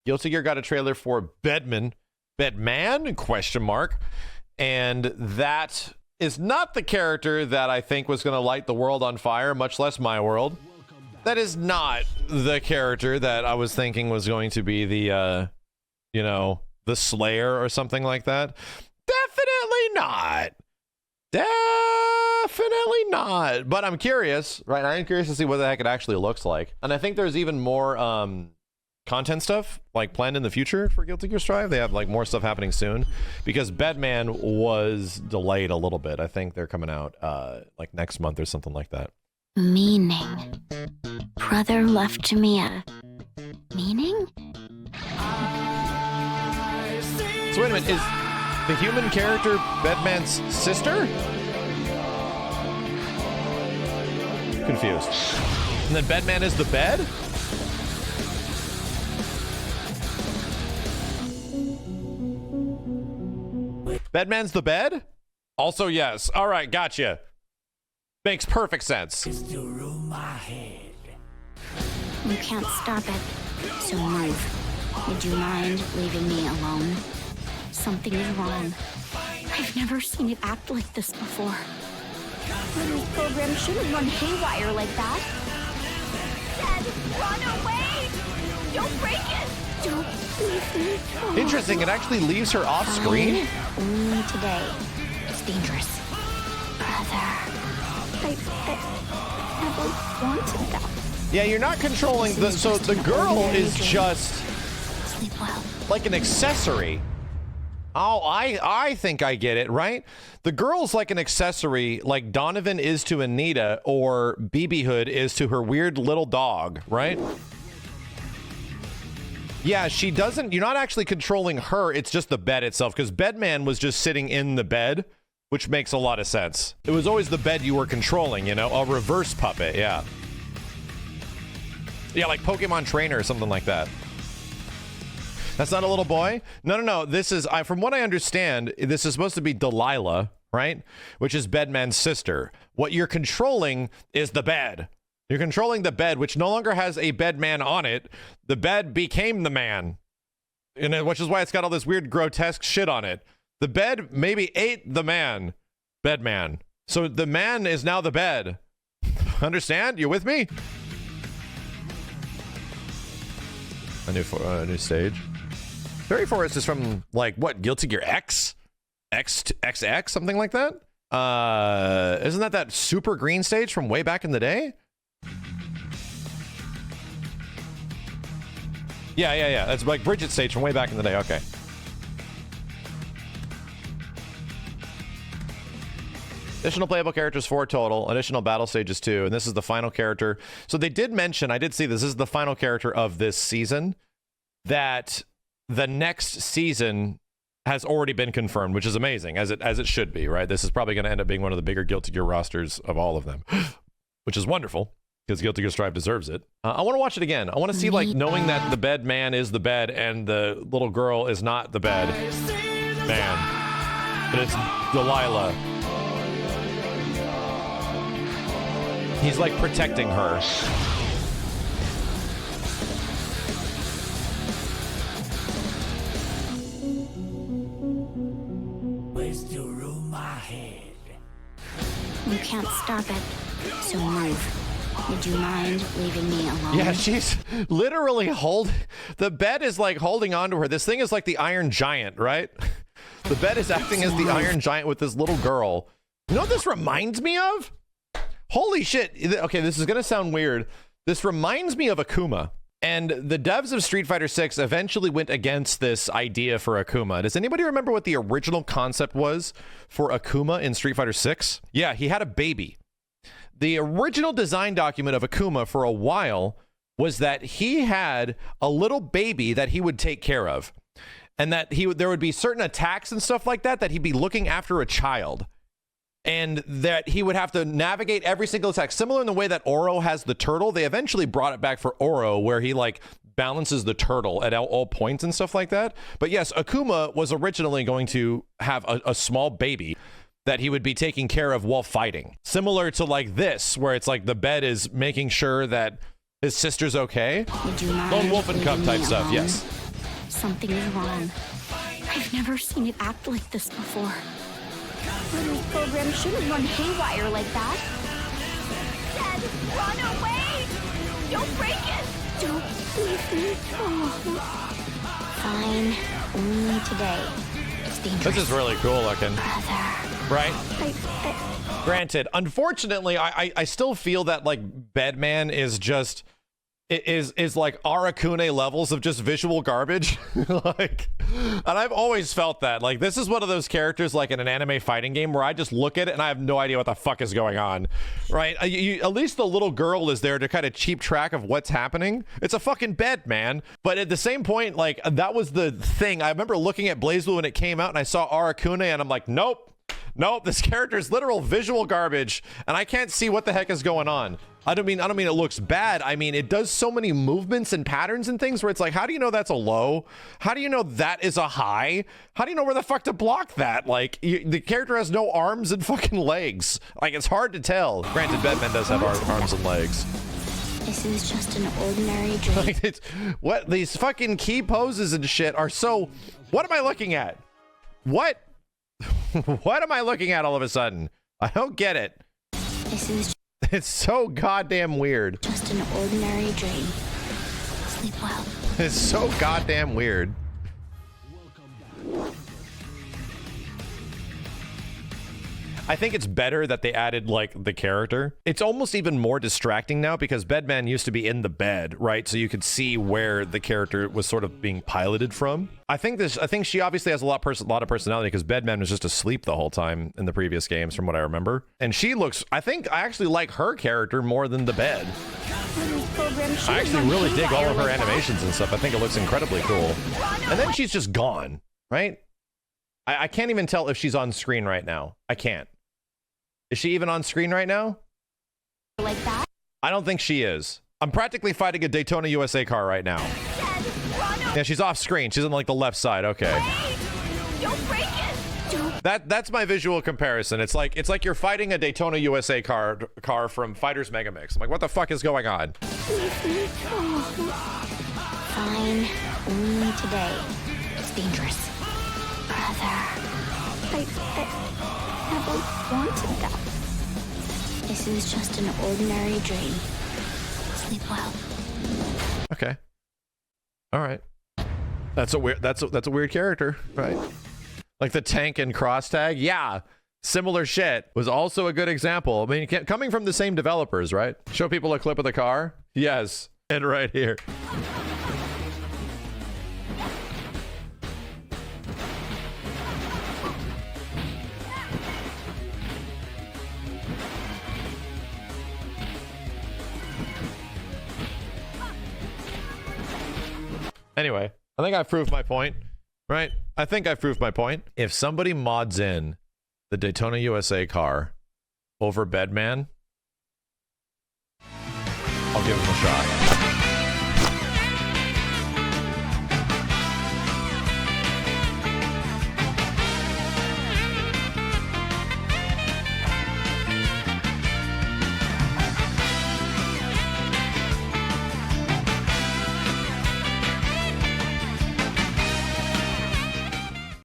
Guilty Gear got a trailer for Bedman, question mark, and that is not the character that I think was going to light the world on fire, much less my world. That is not the character that I was thinking was going to be the, the Slayer or something like that. Definitely not. Definitely not. But I'm curious, right? I'm curious to see what the heck it actually looks like. And I think there's even more content stuff like planned in the future for Guilty Gear Strive. They have like more stuff happening soon because Bedman was delayed a little bit. I think they're coming out like next month or something like that. Meaning. Brother left to me a meaning? So wait a minute, is the human character Bedman's sister? Confused. And then Bedman is the bed? Bedman's the bed? Also yes. All right, gotcha. Makes perfect sense. You can't stop it, so move. Would you mind leaving me alone? Something is wrong. I've never seen it act like this before. Mother's program shouldn't run haywire like that. Dad, run away! Don't break it! Don't leave me alone. Interesting, it actually leaves her off screen? Only today. It's dangerous. Brother. I never wanted that. Yeah, you're not controlling the... So the girl is just... Sleep well. Like an accessory. Oh, I think I get it, right? The girl's like an accessory, like Donovan is to Anita, or BB Hood is to her weird little dog, right? Yeah, she doesn't... You're not actually controlling her, it's just the bed itself, because Bedman was just sitting in the bed, which makes a lot of sense. It was always the bed you were controlling, you know? A reverse puppet, yeah. Yeah, like Pokemon Trainer or something like that. That's not a little boy? No. This is, from what I understand, this is supposed to be Delilah, right? Which is Bedman's sister. What you're controlling is the bed. You're controlling the bed, which no longer has a Bedman on it. The bed became the man. Which is why it's got all this weird, grotesque shit on it. The bed maybe ate the man. Bedman. So the man is now the bed. Understand? You with me? A new stage. Fairy Forest is from, like, what, Guilty Gear X? XX? Something like that? Isn't that super green stage from way back in the day? Yeah. That's like Bridget stage from way back in the day. Okay. Additional playable characters 4 total. Additional battle stages 2. And this is the final character. So they did mention, I did see this is the final character of this season, that the next season has already been confirmed, which is amazing, as it should be, right? This is probably going to end up being one of the bigger Guilty Gear rosters of all of them, which is wonderful, because Guilty Gear Strive deserves it. I want to watch it again. I want to see, like, knowing that the bed man is the bed and the little girl is not the bed man, but it's Delilah. He's, like, protecting her. You can't stop it, so move. Would you mind leaving me alone? Yeah, she's literally the bed is like holding on to her. This thing is like the Iron Giant, right? The bed is acting as the Iron Giant with this little girl. You know what this reminds me of? Holy shit. Okay, this is gonna sound weird. This reminds me of Akuma. And the devs of Street Fighter 6 eventually went against this idea for Akuma. Does anybody remember what the original concept was for Akuma in Street Fighter 6? Yeah, he had a baby. The original design document of Akuma for a while was that he had a little baby that he would take care of. And that there would be certain attacks and stuff like that he'd be looking after a child. And that he would have to navigate every single attack. Similar in the way that Oro has the turtle. They eventually brought it back for Oro, where he, like, balances the turtle at all points and stuff like that. But yes, Akuma was originally going to have a small baby that he would be taking care of while fighting. Similar to like this, where it's like the bed is making sure that his sister's okay. Lone wolf and cub type stuff, yes. Something is wrong. I've never seen it act like this before. Mother's program shouldn't run haywire like that. Dad, run away! Don't break it! Don't leave me. Oh. Fine. Only today. It's dangerous. This is really cool looking. Brother. Right? I... Granted, unfortunately, I still feel that like Bedman is just is like Arakune levels of just visual garbage. Like, and I've always felt that like this is one of those characters like in an anime fighting game where I just look at it and I have no idea what the fuck is going on. Right? At least the little girl is there to kind of keep track of what's happening. It's a fucking bed, man. But at the same point, like that was the thing. I remember looking at BlazBlue when it came out and I saw Arakune and I'm like, nope. Nope, this character is literal visual garbage, and I can't see what the heck is going on. I don't mean it looks bad. I mean, it does so many movements and patterns and things where it's like, how do you know that's a low? How do you know that is a high? How do you know where the fuck to block that? Like, the character has no arms and fucking legs. Like, it's hard to tell. Granted, Bedman does have arms and legs. This is just an ordinary dream. Like, it's, what these fucking key poses and shit are so. What am I looking at? What? What am I looking at all of a sudden? I don't get it. This is it's so goddamn weird. Just an ordinary dream. Sleep well. It's so goddamn weird. I think it's better that they added like the character. It's almost even more distracting now because Bedman used to be in the bed, right? So you could see where the character was sort of being piloted from. I think she obviously has a lot of personality because Bedman was just asleep the whole time in the previous games from what I remember. And she looks, I actually like her character more than the bed. I actually really dig all of her animations and stuff. I think it looks incredibly cool. And then she's just gone, right? I can't even tell if she's on screen right now. I can't. Is she even on screen right now? Like that? I don't think she is. I'm practically fighting a Daytona USA car right now. Yeah, she's off screen. She's on like the left side. Okay. Don't break it. That's my visual comparison. It's like you're fighting a Daytona USA car from Fighters Megamix. I'm like, what the fuck is going on? Fine. Only today. It's dangerous. Brother. I never wanted that. This is just an ordinary dream. Sleep well. Okay. All right. That's a weird character, right? Like the tank and cross tag. Yeah. Similar shit was also a good example. I mean, coming from the same developers, right? Show people a clip of the car. Yes. And right here. Anyway, I think I've proved my point, right? I think I've proved my point. If somebody mods in the Daytona USA car over Bedman, I'll give him a shot.